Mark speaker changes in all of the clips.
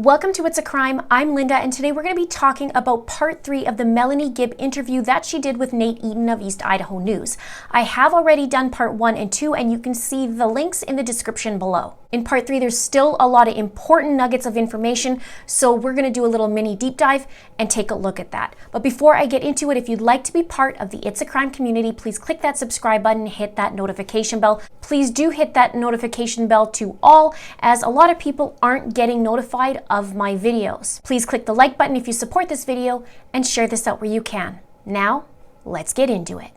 Speaker 1: Welcome to Itsacrime. I'm Linda, and today we're going to be talking about part 3 of the Melani Gibb interview that she did with Nate Eaton of East Idaho News. I have already done part 1 and 2, and you can see the links in the description below. In part 3, there's still a lot of important nuggets of information, so we're going to do a little mini deep dive and take a look at that. But before I get into it, if you'd like to be part of the Itsacrime community, please click that subscribe button and hit that notification bell. Please do hit that notification bell to all, as a lot of people aren't getting notified of my videos. Please click the like button if you support this video and share this out where you can. Now, let's get into it.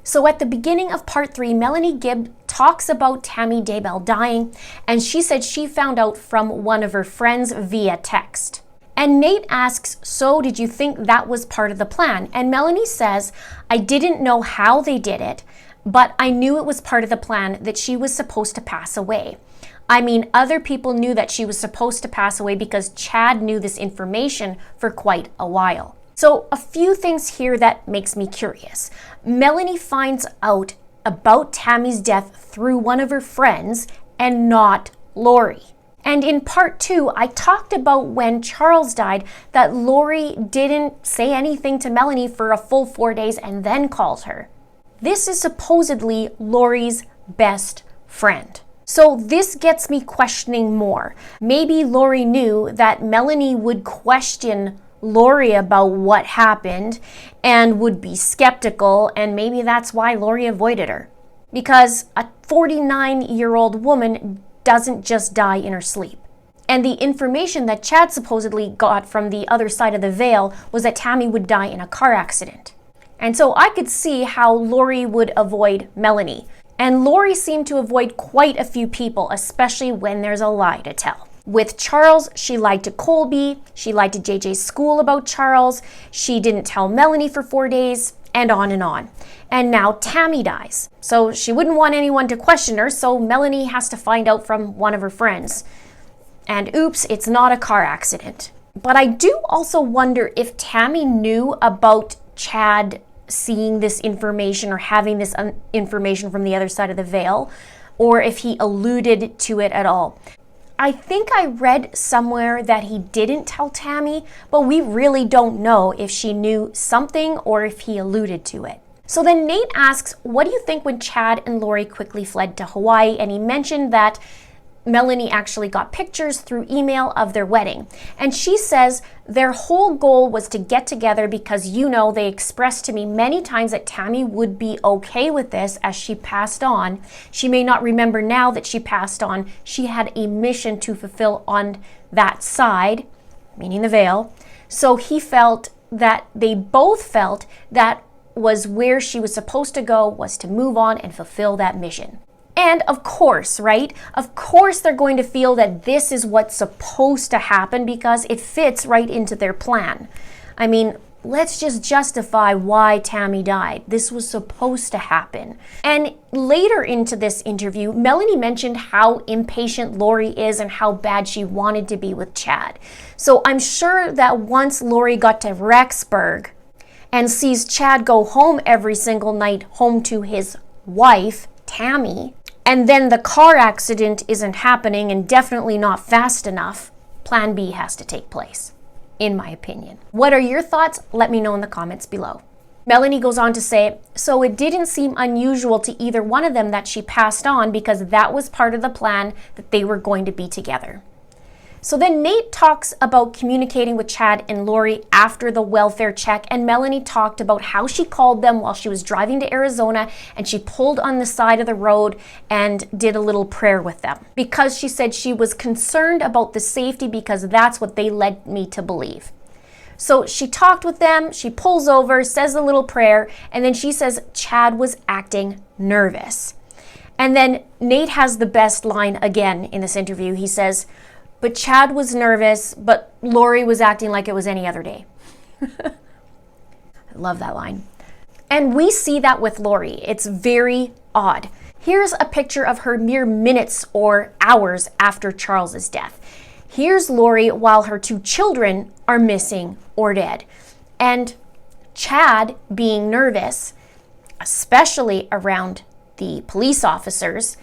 Speaker 1: So at the beginning of part 3, Melani Gibb talks about Tammy Daybell dying, and she said she found out from one of her friends via text. And Nate asks, so did you think that was part of the plan? And Melani says, I didn't know how they did it, but I knew it was part of the plan that she was supposed to pass away. I mean, other people knew that she was supposed to pass away because Chad knew this information for quite a while. So a few things here that makes me curious. Melani finds out about Tammy's death through one of her friends and not Laurie. And in part 2, I talked about when Charles died that Laurie didn't say anything to Melani for a full 4 days and then called her. This is supposedly Laurie's best friend. So this gets me questioning more. Maybe Laurie knew that Melani would question Laurie about what happened and would be skeptical, and maybe that's why Laurie avoided her. Because a 49-year-old woman doesn't just die in her sleep. And the information that Chad supposedly got from the other side of the veil was that Tammy would die in a car accident. And so I could see how Laurie would avoid Melani. And Laurie seemed to avoid quite a few people, especially when there's a lie to tell. With Charles, she lied to Colby, she lied to JJ's school about Charles, she didn't tell Melani for 4 days, and on and on. And now Tammy dies. So she wouldn't want anyone to question her, so Melani has to find out from one of her friends. And oops, it's not a car accident. But I do also wonder if Tammy knew about Chad seeing this information or having this information from the other side of the veil, or if he alluded to it at all. I think I read somewhere that he didn't tell Tammy, but we really don't know if she knew something or if he alluded to it. So then Nate asks, what do you think when Chad and Laurie quickly fled to Hawaii? And he mentioned that Melani actually got pictures through email of their wedding. And she says their whole goal was to get together because, you know, they expressed to me many times that Tammy would be okay with this as she passed on. She may not remember now that she passed on. She had a mission to fulfill on that side, meaning the veil. So he felt that they both felt that was where she was supposed to go, was to move on and fulfill that mission. And of course, right? Of course they're going to feel that this is what's supposed to happen because it fits right into their plan. I mean, let's just justify why Tammy died. This was supposed to happen. And later into this interview, Melani mentioned how impatient Laurie is and how bad she wanted to be with Chad. So I'm sure that once Laurie got to Rexburg and sees Chad go home every single night, home to his wife, Tammy, and then the car accident isn't happening and definitely not fast enough, Plan B has to take place, in my opinion. What are your thoughts? Let me know in the comments below. Melani goes on to say, so it didn't seem unusual to either one of them that she passed on because that was part of the plan that they were going to be together. So then Nate talks about communicating with Chad and Laurie after the welfare check, and Melani talked about how she called them while she was driving to Arizona and she pulled on the side of the road and did a little prayer with them because she said she was concerned about the safety because that's what they led me to believe. So she talked with them, she pulls over, says a little prayer, and then she says Chad was acting nervous. And then Nate has the best line again in this interview. He says, but Chad was nervous, but Laurie was acting like it was any other day. I love that line. And we see that with Laurie. It's very odd. Here's a picture of her mere minutes or hours after Charles's death. Here's Laurie while her 2 children are missing or dead. And Chad being nervous, especially around the police officers,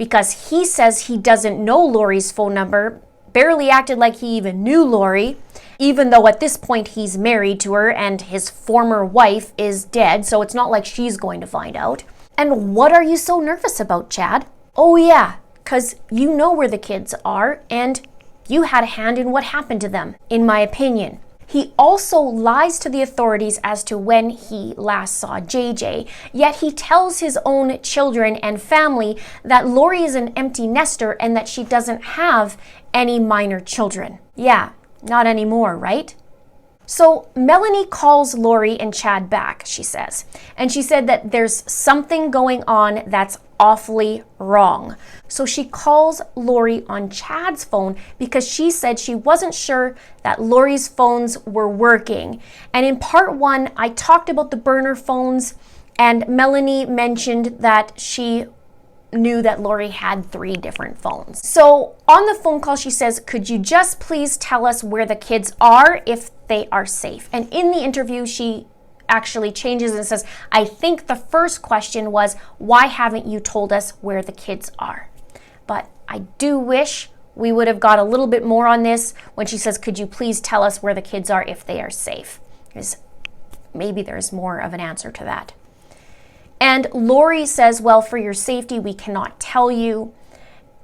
Speaker 1: because he says he doesn't know Lori's phone number, barely acted like he even knew Lori, even though at this point he's married to her and his former wife is dead, so it's not like she's going to find out. And what are you so nervous about, Chad? Oh yeah, because you know where the kids are and you had a hand in what happened to them, in my opinion. He also lies to the authorities as to when he last saw JJ, yet he tells his own children and family that Lori is an empty nester and that she doesn't have any minor children. Yeah, not anymore, right? So Melanie calls Lori and Chad back, she says, and she said that there's something going on that's awfully wrong. So she calls Lori on Chad's phone because she said she wasn't sure that Lori's phones were working. And in part 1, I talked about the burner phones, and Melanie mentioned that she knew that Lori had 3 different phones. So on the phone call, she says, could you just please tell us where the kids are if they are safe? And in the interview, she actually changes and says, I think the first question was, why haven't you told us where the kids are? But I do wish we would have got a little bit more on this when she says, could you please tell us where the kids are if they are safe? Because maybe there's more of an answer to that. And Lori says, well, for your safety, we cannot tell you.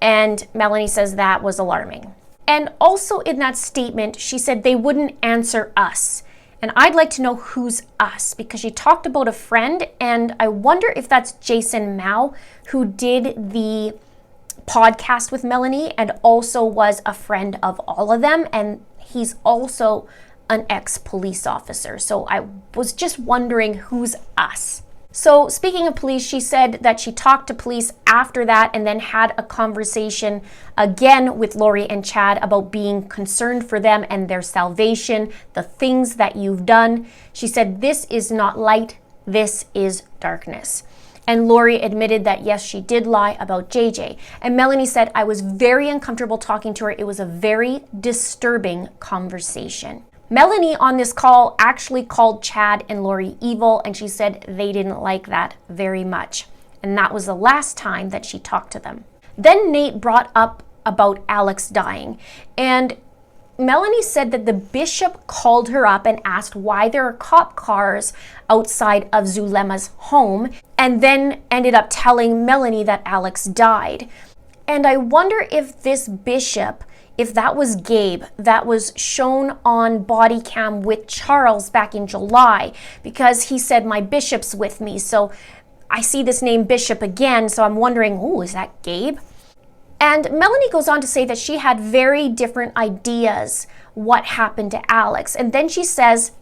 Speaker 1: And Melanie says that was alarming. And also in that statement, she said they wouldn't answer us. And I'd like to know who's us, because she talked about a friend, and I wonder if that's Jason Mao, who did the podcast with Melanie and also was a friend of all of them. And he's also an ex-police officer. So I was just wondering who's us. So speaking of police, she said that she talked to police after that and then had a conversation again with Lori and Chad about being concerned for them and their salvation, the things that you've done. She said, this is not light, this is darkness. And Lori admitted that yes, she did lie about JJ. And Melanie said, I was very uncomfortable talking to her. It was a very disturbing conversation. Melanie on this call actually called Chad and Lori evil, and she said they didn't like that very much. And that was the last time that she talked to them. Then Nate brought up about Alex dying, and Melanie said that the bishop called her up and asked why there are cop cars outside of Zulema's home, and then ended up telling Melanie that Alex died. And I wonder if this bishop, if that was Gabe, that was shown on body cam with Charles back in July, because he said, my bishop's with me. So I see this name Bishop again, so I'm wondering, oh, is that Gabe? And Melanie goes on to say that she had very different ideas what happened to Alex. And then she says,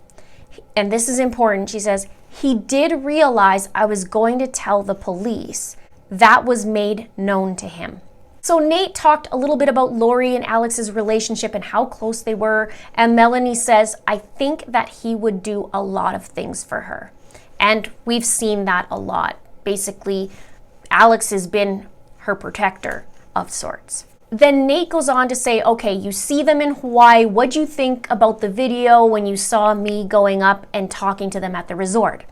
Speaker 1: and this is important, she says, he did realize I was going to tell the police. That was made known to him. So Nate talked a little bit about Lori and Alex's relationship and how close they were. And Melanie says, I think that he would do a lot of things for her. And we've seen that a lot. Basically, Alex has been her protector of sorts. Then Nate goes on to say, okay, you see them in Hawaii. What'd you think about the video when you saw me going up and talking to them at the resort?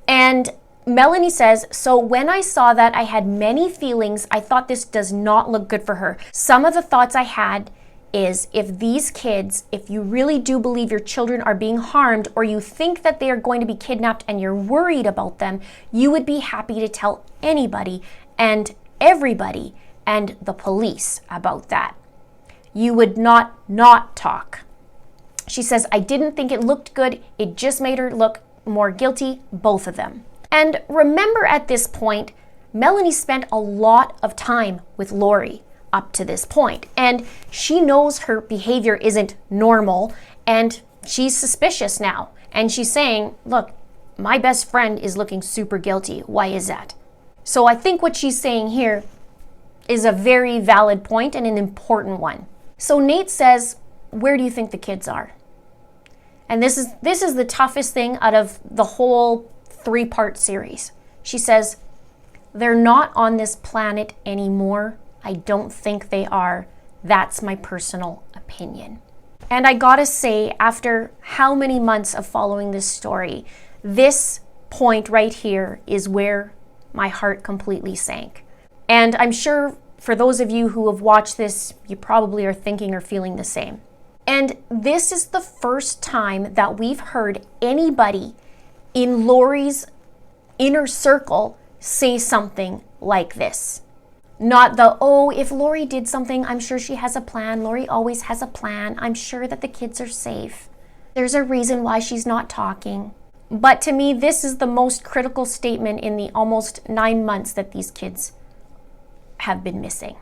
Speaker 1: And Melanie says, so when I saw that, I had many feelings. I thought this does not look good for her. Some of the thoughts I had is, if these kids, if you really do believe your children are being harmed, or you think that they are going to be kidnapped and you're worried about them, you would be happy to tell anybody and everybody and the police about that. You would not talk. She says, I didn't think it looked good. It just made her look more guilty, both of them. And remember, at this point, Melanie spent a lot of time with Lori up to this point, and she knows her behavior isn't normal, and she's suspicious now. And she's saying, look, my best friend is looking super guilty. Why is that? So I think what she's saying here is a very valid point and an important one. So Nate says, where do you think the kids are? And this is the toughest thing out of the whole 3-part series. She says, they're not on this planet anymore. I don't think they are. That's my personal opinion. And I gotta say, after how many months of following this story, this point right here is where my heart completely sank. And I'm sure for those of you who have watched this, you probably are thinking or feeling the same. And this is the first time that we've heard anybody in Lori's inner circle say something like this. Not the, oh, if Lori did something, I'm sure she has a plan. Lori always has a plan. I'm sure that the kids are safe. There's a reason why she's not talking. But to me, this is the most critical statement in the almost 9 months that these kids have been missing.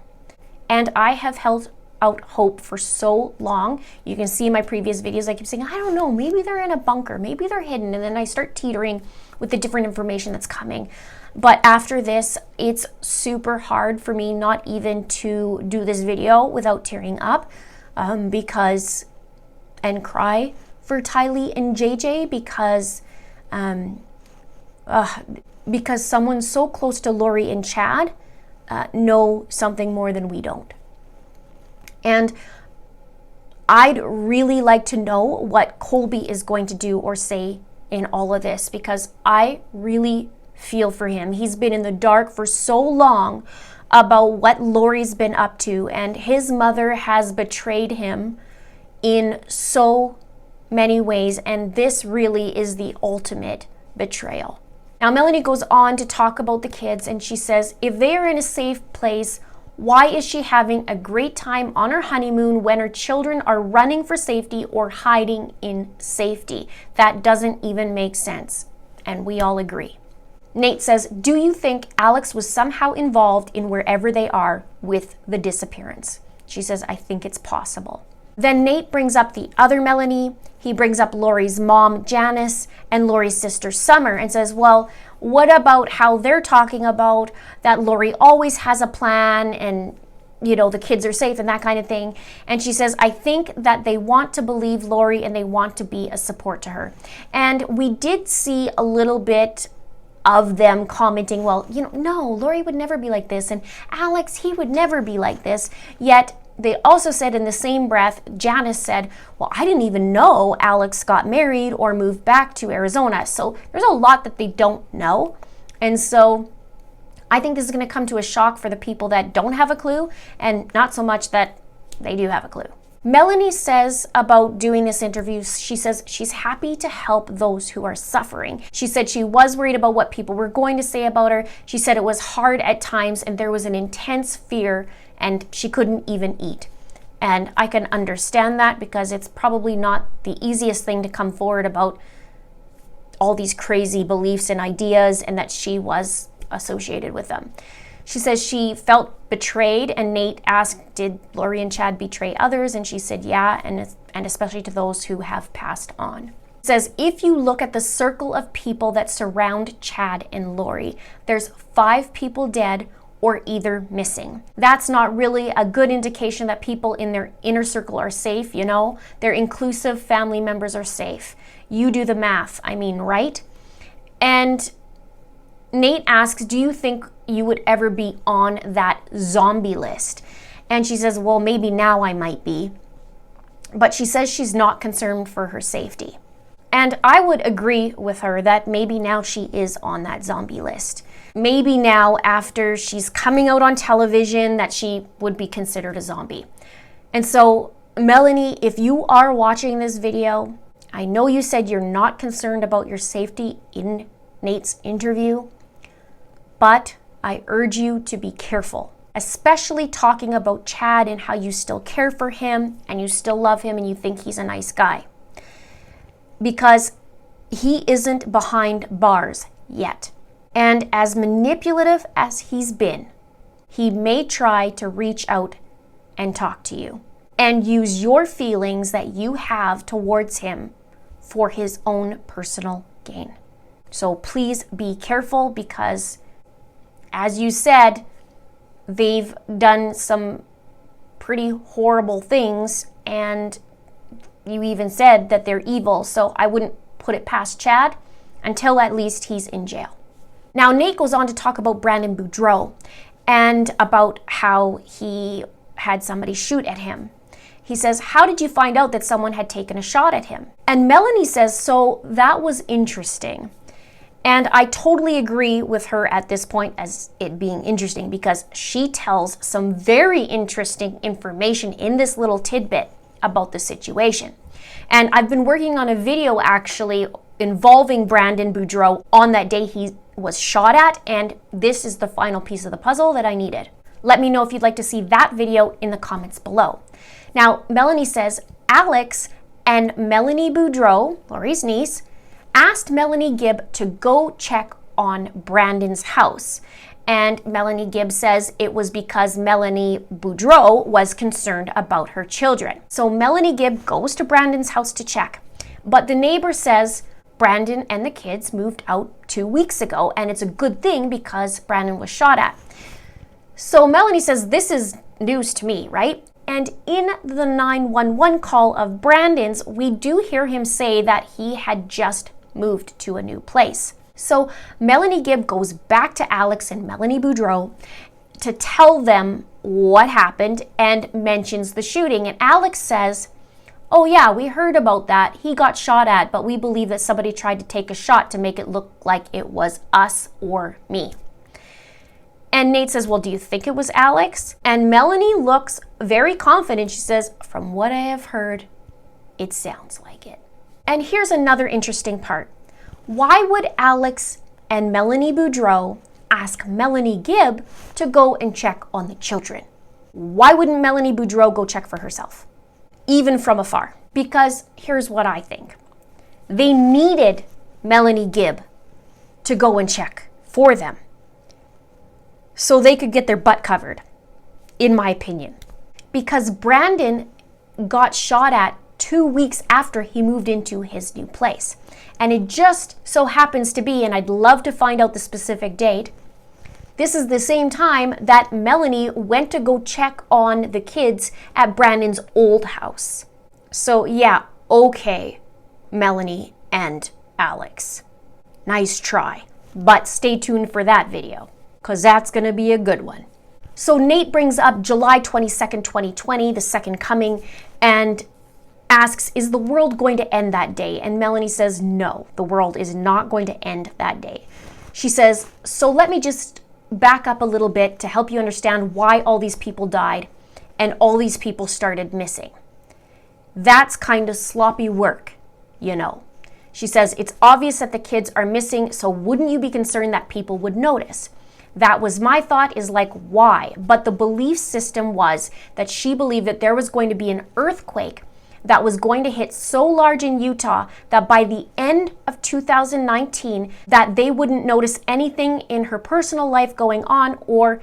Speaker 1: And I have held out hope for so long. You can see in my previous videos, I keep saying, I don't know, maybe they're in a bunker, maybe they're hidden. And then I start teetering with the different information that's coming. But after this, it's super hard for me not even to do this video without tearing up and cry for Tylee and JJ because someone so close to Lori and Chad know something more than we don't. And I'd really like to know what Colby is going to do or say in all of this, because I really feel for him. He's been in the dark for so long about what Lori's been up to, and his mother has betrayed him in so many ways, and this really is the ultimate betrayal. Now, Melanie goes on to talk about the kids, and she says, if they are in a safe place, why is she having a great time on her honeymoon when her children are running for safety or hiding in safety? That doesn't even make sense, and we all agree. Nate says, do you think Alex was somehow involved in wherever they are with the disappearance? She says, I think it's possible. Then Nate brings up the other Melanie. He brings up Lori's mom, Janice, and Lori's sister, Summer, and says, well, what about how they're talking about that Lori always has a plan and, you know, the kids are safe and that kind of thing. And she says, I think that they want to believe Lori and they want to be a support to her. And we did see a little bit of them commenting, well, you know, no, Lori would never be like this, and Alex, he would never be like this. Yet they also said in the same breath, Janice said, well, I didn't even know Alex got married or moved back to Arizona. So there's a lot that they don't know. And so I think this is going to come to a shock for the people that don't have a clue, and not so much that they do have a clue. Melanie says about doing this interview, she says she's happy to help those who are suffering. She said she was worried about what people were going to say about her. She said it was hard at times and there was an intense fear and she couldn't even eat. And I can understand that because it's probably not the easiest thing to come forward about all these crazy beliefs and ideas and that she was associated with them. She says she felt betrayed, and Nate asked, did Lori and Chad betray others? And she said, yeah, and especially to those who have passed on. It says, if you look at the circle of people that surround Chad and Lori, there's 5 people dead or either missing. That's not really a good indication that people in their inner circle are safe, you know? Their inclusive family members are safe. You do the math, I mean, right? And Nate asks, do you think you would ever be on that zombie list? And she says, well, maybe now I might be. But she says she's not concerned for her safety. And I would agree with her that maybe now she is on that zombie list. Maybe now, after she's coming out on television, that she would be considered a zombie. And so, Melanie, if you are watching this video, I know you said you're not concerned about your safety in Nate's interview, but I urge you to be careful, especially talking about Chad and how you still care for him and you still love him and you think he's a nice guy. Because he isn't behind bars yet. And as manipulative as he's been, he may try to reach out and talk to you and use your feelings that you have towards him for his own personal gain. So please be careful because, as you said, they've done some pretty horrible things, and you even said that they're evil, so I wouldn't put it past Chad until at least he's in jail. Now, Nate goes on to talk about Brandon Boudreau and about how he had somebody shoot at him. He says, how did you find out that someone had taken a shot at him? And Melanie says, so that was interesting. And I totally agree with her at this point as it being interesting because she tells some very interesting information in this little tidbit about the situation. And I've been working on a video actually involving Brandon Boudreau on that day he was shot at, and this is the final piece of the puzzle that I needed. Let me know if you'd like to see that video in the comments below. Now, Melanie says, Alex and Melanie Boudreau, Lori's niece, asked Melani Gibb to go check on Brandon's house. And Melani Gibb says it was because Melanie Boudreau was concerned about her children. So Melani Gibb goes to Brandon's house to check. But the neighbor says Brandon and the kids moved out 2 weeks ago, and it's a good thing because Brandon was shot at. So Melanie says, this is news to me, right? And in the 911 call of Brandon's, we do hear him say that he had just moved to a new place. So Melani Gibb goes back to Alex and Melanie Boudreau to tell them what happened and mentions the shooting. And Alex says, oh yeah, we heard about that. He got shot at, but we believe that somebody tried to take a shot to make it look like it was us or me. And Nate says, well, do you think it was Alex? And Melanie looks very confident. She says, from what I have heard, it sounds like it. And here's another interesting part. Why would Alex and Melanie Boudreau ask Melani Gibb to go and check on the children? Why wouldn't Melanie Boudreau go check for herself, even from afar? Because here's what I think. They needed Melani Gibb to go and check for them so they could get their butt covered, in my opinion. Because Brandon got shot at 2 weeks after he moved into his new place. And it just so happens to be, and I'd love to find out the specific date, this is the same time that Melanie went to go check on the kids at Brandon's old house. So yeah, okay, Melanie and Alex. Nice try. But stay tuned for that video, because that's going to be a good one. So Nate brings up July 22nd, 2020, the second coming, and asks, is the world going to end that day? And Melanie says, no, the world is not going to end that day. She says, so let me just back up a little bit to help you understand why all these people died and all these people started missing. That's kind of sloppy work, you know. She says, it's obvious that the kids are missing, so wouldn't you be concerned that people would notice? That was my thought, is like, why? But the belief system was that she believed that there was going to be an earthquake that was going to hit so large in Utah that by the end of 2019 that they wouldn't notice anything in her personal life going on, or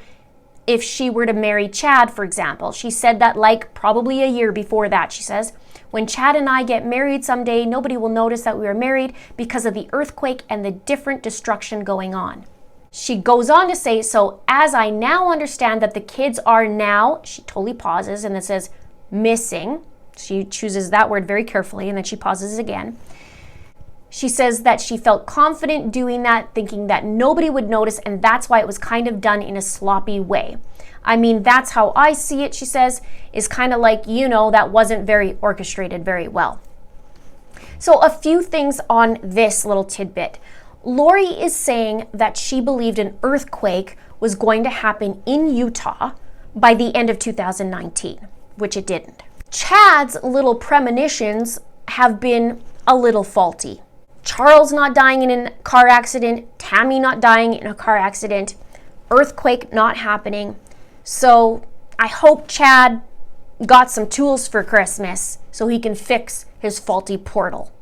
Speaker 1: if she were to marry Chad, for example. She said that like probably a year before that, she says, when Chad and I get married someday, nobody will notice that we are married because of the earthquake and the different destruction going on. She goes on to say, so as I now understand that the kids are now, she totally pauses and it says missing. She chooses that word very carefully, and then she pauses again. She says that she felt confident doing that, thinking that nobody would notice, and that's why it was kind of done in a sloppy way. I mean, that's how I see it, she says, is kind of like, you know, that wasn't very orchestrated very well. So a few things on this little tidbit. Lori is saying that she believed an earthquake was going to happen in Utah by the end of 2019, which it didn't. Chad's little premonitions have been a little faulty. Charles not dying in a car accident, Tammy not dying in a car accident, earthquake not happening. So I hope Chad got some tools for Christmas so he can fix his faulty portal.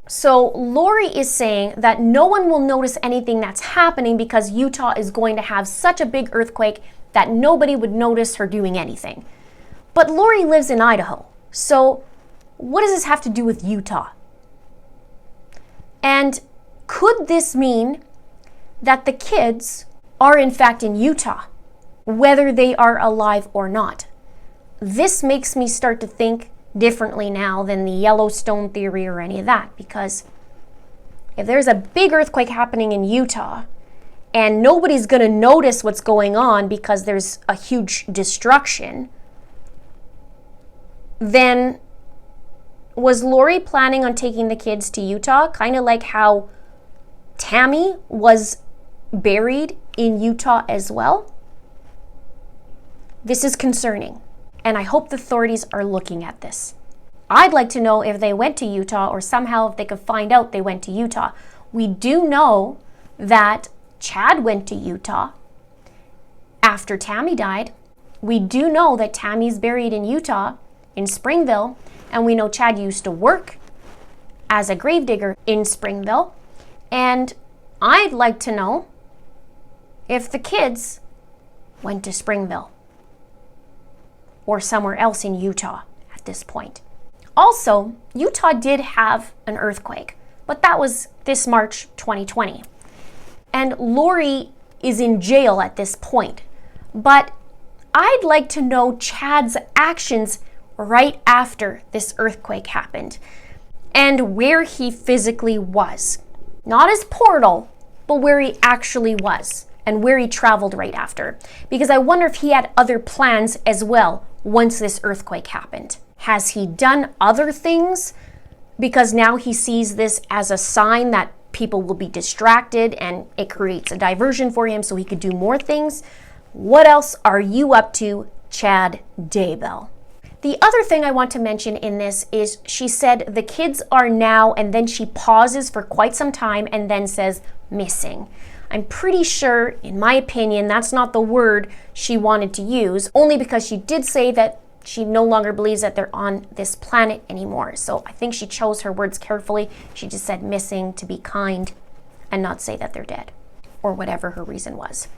Speaker 1: So Lori is saying that no one will notice anything that's happening because Utah is going to have such a big earthquake that nobody would notice her doing anything. But Lori lives in Idaho, so what does this have to do with Utah? And could this mean that the kids are in fact in Utah, whether they are alive or not? This makes me start to think differently now than the Yellowstone theory or any of that, because if there's a big earthquake happening in Utah and nobody's going to notice what's going on because there's a huge destruction, then was Lori planning on taking the kids to Utah? Kind of like how Tammy was buried in Utah as well. This is concerning, and I hope the authorities are looking at this. I'd like to know if they went to Utah, or somehow if they could find out they went to Utah. We do know that Chad went to Utah after Tammy died. We do know that Tammy's buried in Utah, in Springville, and we know Chad used to work as a gravedigger in Springville. And I'd like to know if the kids went to Springville or somewhere else in Utah at this point. Also, Utah did have an earthquake, but that was this March 2020. And Laurie is in jail at this point. But I'd like to know Chad's actions right after this earthquake happened and where he physically was. Not his portal, but where he actually was and where he traveled right after. Because I wonder if he had other plans as well once this earthquake happened. Has he done other things because now he sees this as a sign that people will be distracted and it creates a diversion for him so he could do more things? What else are you up to, Chad Daybell? The other thing I want to mention in this is she said the kids are now, and then she pauses for quite some time and then says missing. I'm pretty sure, in my opinion, that's not the word she wanted to use, only because she did say that she no longer believes that they're on this planet anymore. So I think she chose her words carefully. She just said missing to be kind and not say that they're dead, or whatever her reason was.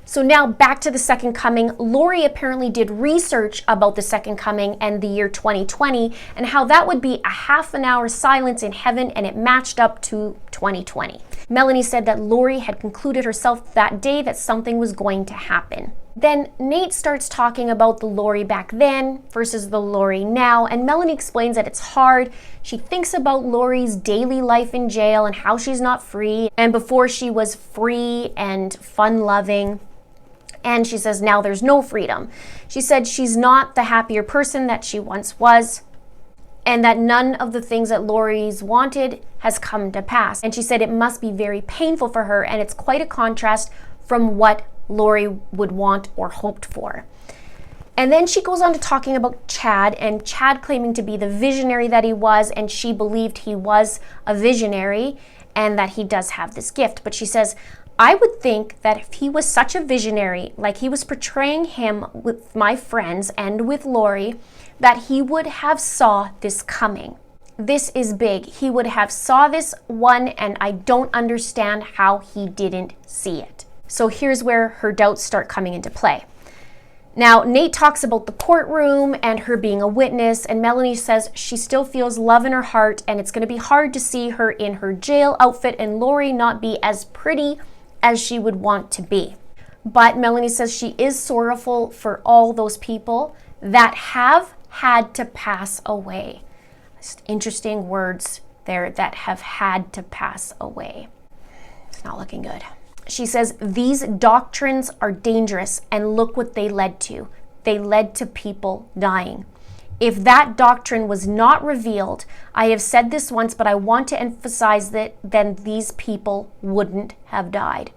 Speaker 1: So now back to the second coming. Lori apparently did research about the second coming and the year 2020 and how that would be a half an hour silence in heaven, and it matched up to 2020. Melanie said that Lori had concluded herself that day that something was going to happen. Then Nate starts talking about the Lori back then versus the Lori now, and Melanie explains that it's hard. She thinks about Lori's daily life in jail and how she's not free, and before she was free and fun-loving. And she says now there's no freedom. She said she's not the happier person that she once was, and that none of the things that Lori's wanted has come to pass. And she said it must be very painful for her, and it's quite a contrast from what Lori would want or hoped for. And then she goes on to talking about Chad, and Chad claiming to be the visionary that he was, and she believed he was a visionary and that he does have this gift. But she says, I would think that if he was such a visionary, like he was portraying him with my friends and with Lori, that he would have saw this coming. This is big. He would have saw this one, and I don't understand how he didn't see it. So here's where her doubts start coming into play. Now, Nate talks about the courtroom and her being a witness, and Melanie says she still feels love in her heart, and it's going to be hard to see her in her jail outfit and Lori not be as pretty as she would want to be. But Melanie says she is sorrowful for all those people that have had to pass away. Just interesting words there, that have had to pass away. It's not looking good. She says these doctrines are dangerous, and look what they led to. They led to people dying. If that doctrine was not revealed, I have said this once, but I want to emphasize that then these people wouldn't have died.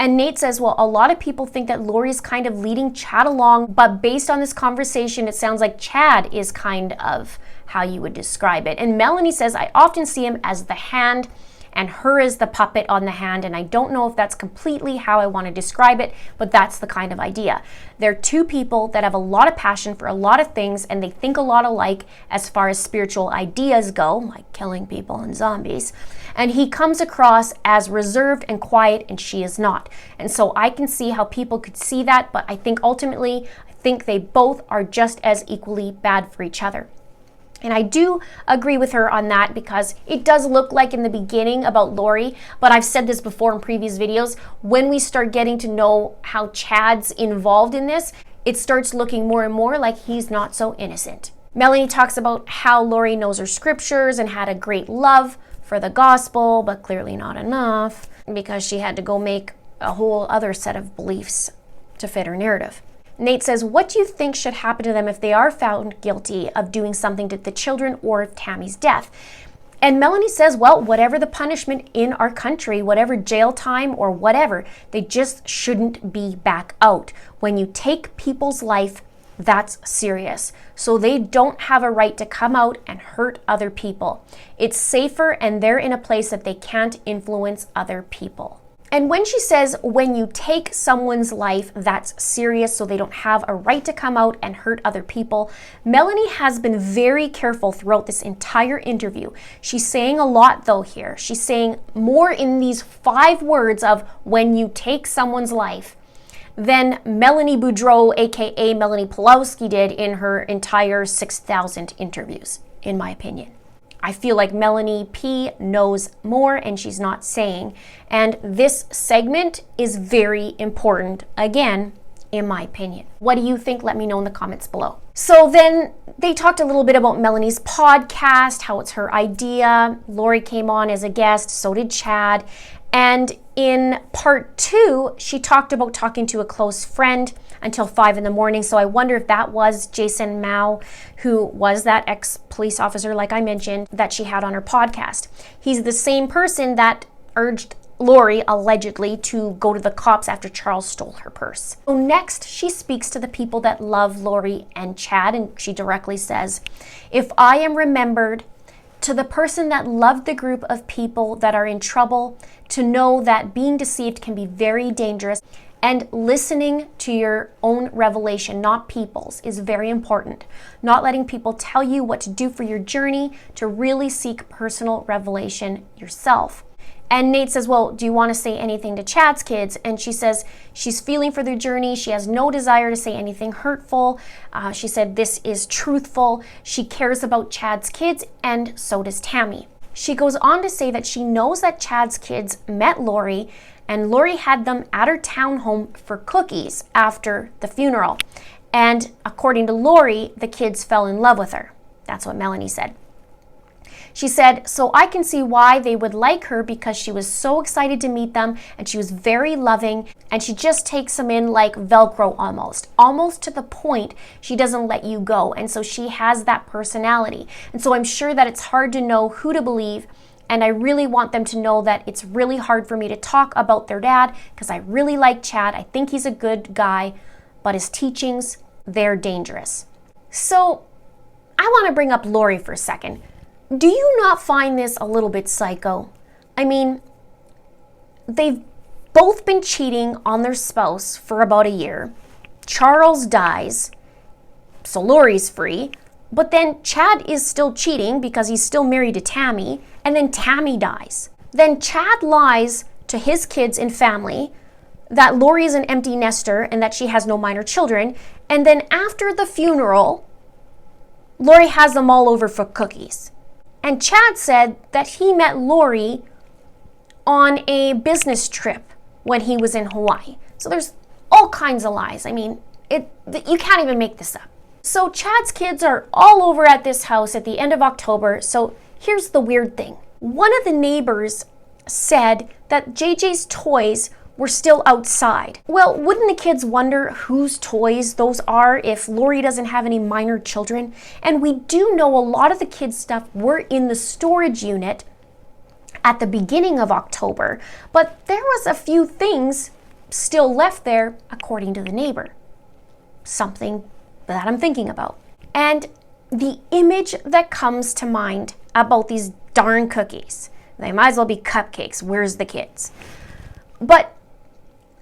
Speaker 1: And Nate says, well, a lot of people think that Lori's kind of leading Chad along, but based on this conversation, it sounds like Chad is kind of how you would describe it. And Melanie says, I often see him as the hand and her as the puppet on the hand, and I don't know if that's completely how I want to describe it, but that's the kind of idea. They're two people that have a lot of passion for a lot of things, and they think a lot alike as far as spiritual ideas go, like killing people and zombies. And he comes across as reserved and quiet, and she is not. And so I can see how people could see that, but I think ultimately, they both are just as equally bad for each other. And I do agree with her on that, because it does look like in the beginning about Lori, but I've said this before in previous videos, when we start getting to know how Chad's involved in this, it starts looking more and more like he's not so innocent. Melanie talks about how Lori knows her scriptures and had a great love for the gospel, but clearly not enough, because she had to go make a whole other set of beliefs to fit her narrative. Nate says, what do you think should happen to them if they are found guilty of doing something to the children or Tammy's death? And Melanie says, well, whatever the punishment in our country, whatever jail time or whatever, they just shouldn't be back out. When you take people's life, that's serious. So they don't have a right to come out and hurt other people. It's safer, and they're in a place that they can't influence other people. And when she says, when you take someone's life, that's serious, so they don't have a right to come out and hurt other people, Melanie has been very careful throughout this entire interview. She's saying a lot though here. She's saying more in these 5 words of when you take someone's life than Melanie Boudreau, aka Melanie Pawlowski, did in her entire 6,000 interviews, in my opinion. I feel like Melanie P knows more and she's not saying. And this segment is very important, again, in my opinion. What do you think? Let me know in the comments below. So then they talked a little bit about Melanie's podcast, how it's her idea. Lori came on as a guest, so did Chad. And in part 2, she talked about talking to a close friend until 5 in the morning. So I wonder if that was Jason Mao, who was that ex-police officer, like I mentioned, that she had on her podcast. He's the same person that urged Lori, allegedly, to go to the cops after Charles stole her purse. So next, she speaks to the people that love Lori and Chad, and she directly says, if I am remembered, to the person that loved the group of people that are in trouble, to know that being deceived can be very dangerous, and listening to your own revelation, not people's, is very important. Not letting people tell you what to do for your journey, to really seek personal revelation yourself. And Nate says, well, do you want to say anything to Chad's kids? And she says she's feeling for their journey. She has no desire to say anything hurtful. She said this is truthful. She cares about Chad's kids, and so does Tammy. She goes on to say that she knows that Chad's kids met Lori, and Lori had them at her townhome for cookies after the funeral. And according to Lori, the kids fell in love with her. That's what Melanie said. She said, so I can see why they would like her, because she was so excited to meet them and she was very loving, and she just takes them in like Velcro almost to the point she doesn't let you go. And so she has that personality. And so I'm sure that it's hard to know who to believe. And I really want them to know that it's really hard for me to talk about their dad, because I really like Chad. I think he's a good guy, but his teachings, they're dangerous. So I want to bring up Lori for a second. Do you not find this a little bit psycho? I mean, they've both been cheating on their spouse for about a year. Charles dies, so Lori's free. But then Chad is still cheating because he's still married to Tammy, and then Tammy dies. Then Chad lies to his kids and family that Lori is an empty nester and that she has no minor children. And then after the funeral, Lori has them all over for cookies. And Chad said that he met Lori on a business trip when he was in Hawaii. So there's all kinds of lies. I mean, you can't even make this up. So Chad's kids are all over at this house at the end of October. So here's the weird thing. One of the neighbors said that JJ's toys were still outside. Well, wouldn't the kids wonder whose toys those are if Lori doesn't have any minor children? And we do know a lot of the kids' stuff were in the storage unit at the beginning of October, but there was a few things still left there, according to the neighbor. Something that I'm thinking about. And the image that comes to mind about these darn cookies, they might as well be cupcakes. Where's the kids? But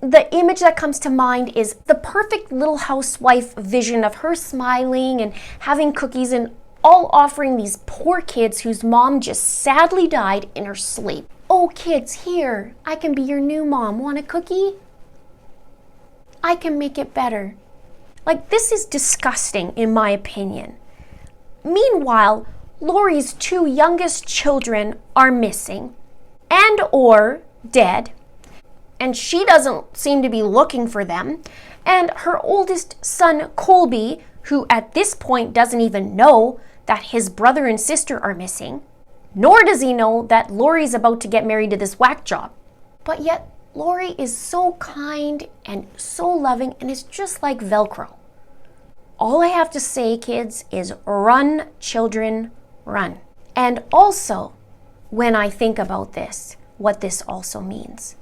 Speaker 1: the image that comes to mind is the perfect little housewife vision of her smiling and having cookies and all offering these poor kids whose mom just sadly died in her sleep. Oh, kids, here, I can be your new mom. Want a cookie? I can make it better. Like, this is disgusting, in my opinion. Meanwhile, Lori's 2 youngest children are missing and or dead, and she doesn't seem to be looking for them. And her oldest son, Colby, who at this point doesn't even know that his brother and sister are missing, nor does he know that Lori's about to get married to this whack job. But yet, Lori is so kind and so loving and is just like Velcro. All I have to say, kids, is run, children, run. And also, when I think about this, what this also means,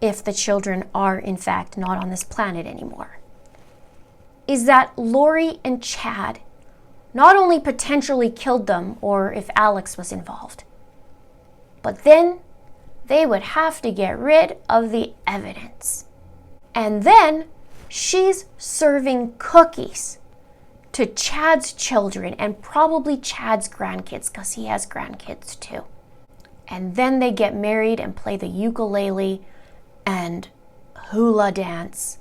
Speaker 1: if the children are in fact not on this planet anymore, is that Lori and Chad not only potentially killed them, or if Alex was involved, but then they would have to get rid of the evidence. And then she's serving cookies to Chad's children and probably Chad's grandkids, because he has grandkids too. And then they get married and play the ukulele and hula dance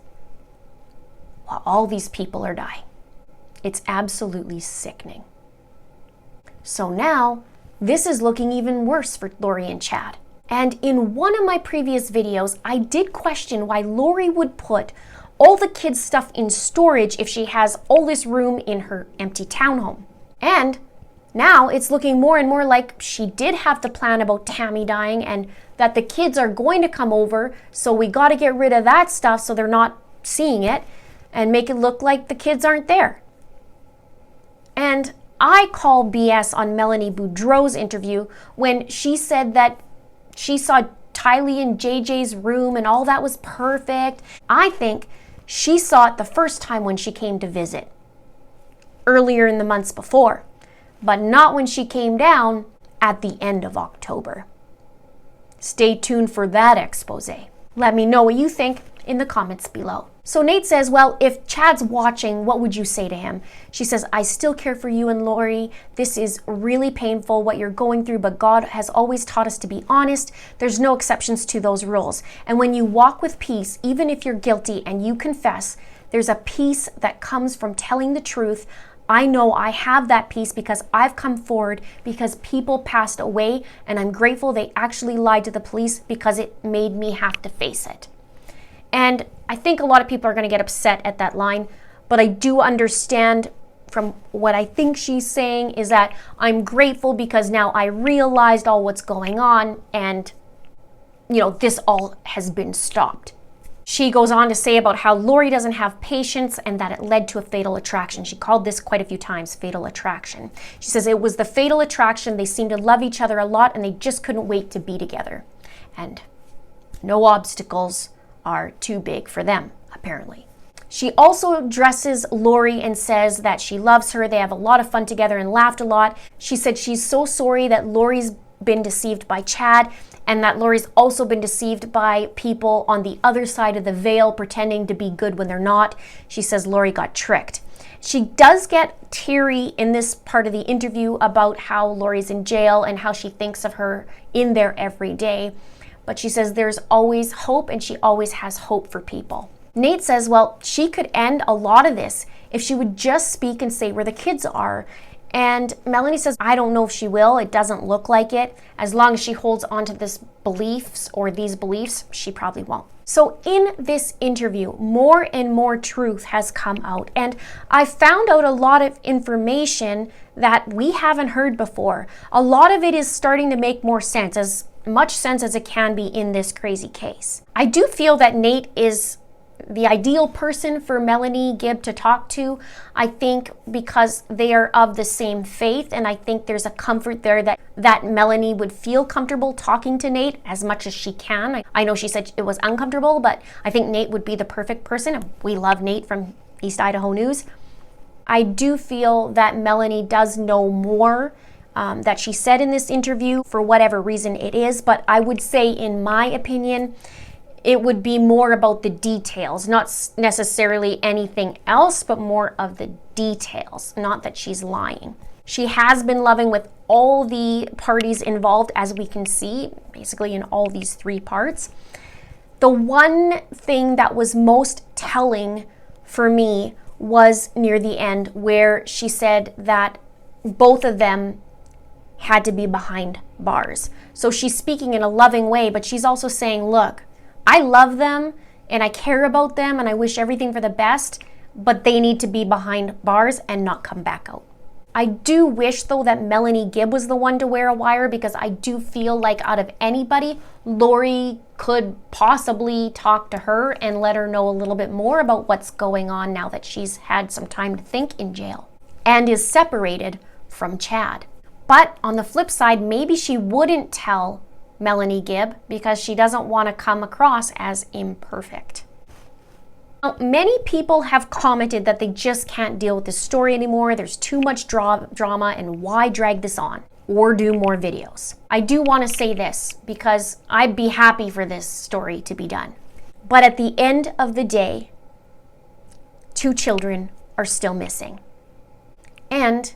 Speaker 1: while all these people are dying. It's absolutely sickening. So now, this is looking even worse for Lori and Chad. And in one of my previous videos, I did question why Lori would put all the kids' stuff in storage if she has all this room in her empty townhome. And now it's looking more and more like she did have the plan about Tammy dying and that the kids are going to come over, so we got to get rid of that stuff so they're not seeing it and make it look like the kids aren't there. And I call BS on Melanie Boudreau's interview when she said that she saw Tylee and JJ's room and all that was perfect. I think she saw it the first time when she came to visit, earlier in the months before, but not when she came down at the end of October. Stay tuned for that expose. Let me know what you think in the comments below. So Nate says, well, if Chad's watching, what would you say to him? She says, I still care for you and Lori. This is really painful what you're going through, but God has always taught us to be honest. There's no exceptions to those rules. And when you walk with peace, even if you're guilty and you confess, there's a peace that comes from telling the truth. I know I have that peace because I've come forward because people passed away, and I'm grateful they actually lied to the police because it made me have to face it. And I think a lot of people are going to get upset at that line, but I do understand from what I think she's saying is that I'm grateful because now I realized all what's going on and, this all has been stopped. She goes on to say about how Lori doesn't have patience and that it led to a fatal attraction. She called this quite a few times, fatal attraction. She says it was the fatal attraction. They seemed to love each other a lot and they just couldn't wait to be together. And no obstacles are too big for them, apparently. She also addresses Lori and says that she loves her. They have a lot of fun together and laughed a lot. She said she's so sorry that Lori's been deceived by Chad and that Lori's also been deceived by people on the other side of the veil pretending to be good when they're not. She says Lori got tricked. She does get teary in this part of the interview about how Lori's in jail and how she thinks of her in there every day. But she says there's always hope and she always has hope for people. Nate says, well, she could end a lot of this if she would just speak and say where the kids are. And Melanie says, I don't know if she will. It doesn't look like it. As long as she holds on to these beliefs, she probably won't. So in this interview, more and more truth has come out. And I found out a lot of information that we haven't heard before. A lot of it is starting to make more sense, as much sense as it can be in this crazy case. I do feel that Nate is the ideal person for Melani Gibb to talk to, I think, because they are of the same faith, and I think there's a comfort there that Melanie would feel comfortable talking to Nate as much as she can. I know she said it was uncomfortable, but I think Nate would be the perfect person. We love Nate from East Idaho News. I do feel that Melanie does know more that she said in this interview, for whatever reason it is, but I would say, in my opinion, it would be more about the details, not necessarily anything else, but more of the details, not that she's lying. She has been loving with all the parties involved, as we can see, basically in all these three parts. The one thing that was most telling for me was near the end, where she said that both of them had to be behind bars. So she's speaking in a loving way, but she's also saying, look, I love them and I care about them and I wish everything for the best, but they need to be behind bars and not come back out. I do wish, though, that Melani Gibb was the one to wear a wire, because I do feel like out of anybody, Lori could possibly talk to her and let her know a little bit more about what's going on now that she's had some time to think in jail and is separated from Chad. But on the flip side, maybe she wouldn't tell Melani Gibb because she doesn't want to come across as imperfect. Now, many people have commented that they just can't deal with this story anymore. There's too much drama, and why drag this on or do more videos? I do want to say this because I'd be happy for this story to be done. But at the end of the day, 2 children are still missing. And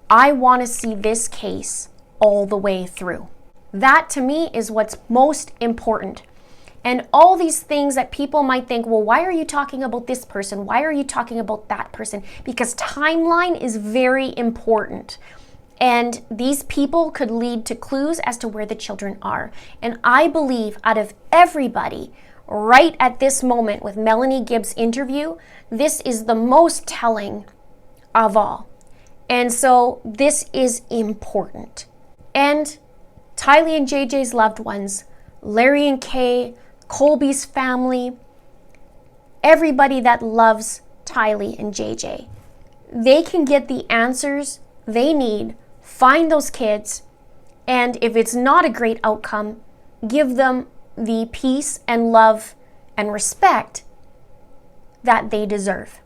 Speaker 1: I want to see this case all the way through. That to me is what's most important. And all these things that people might think, well, why are you talking about this person? Why are you talking about that person? Because timeline is very important. And these people could lead to clues as to where the children are. And I believe out of everybody, right at this moment with Melani Gibb's interview, this is the most telling of all. And so this is important. And Tylee and JJ's loved ones, Larry and Kay, Colby's family, everybody that loves Tylee and JJ, they can get the answers they need, find those kids, and if it's not a great outcome, give them the peace and love and respect that they deserve.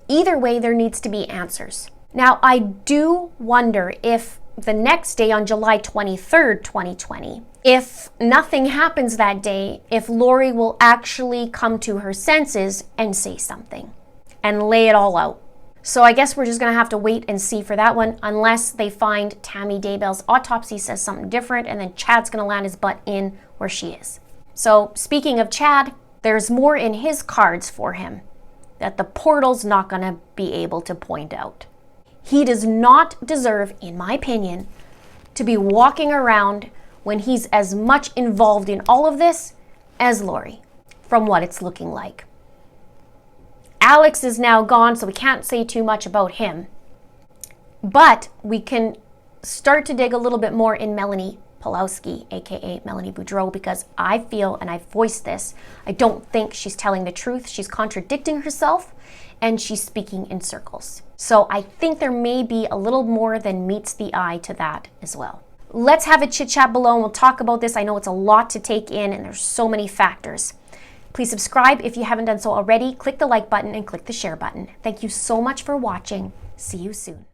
Speaker 1: Either way, there needs to be answers. Now, I do wonder if the next day on July 23rd, 2020, if nothing happens that day, if Lori will actually come to her senses and say something and lay it all out. So I guess we're just going to have to wait and see for that one, unless they find Tammy Daybell's autopsy says something different, and then Chad's going to land his butt in where she is. So speaking of Chad, there's more in his cards for him that the portal's not going to be able to point out. He does not deserve, in my opinion, to be walking around when he's as much involved in all of this as Lori, from what it's looking like. Alex is now gone, so we can't say too much about him. But we can start to dig a little bit more in Melanie Pulowski, aka Melanie Boudreau, because I feel, and I've voiced this, I don't think she's telling the truth. She's contradicting herself, and she's speaking in circles. So I think there may be a little more than meets the eye to that as well. Let's have a chit chat below and we'll talk about this. I know it's a lot to take in and there's so many factors. Please subscribe if you haven't done so already. Click the like button and click the share button. Thank you so much for watching. See you soon.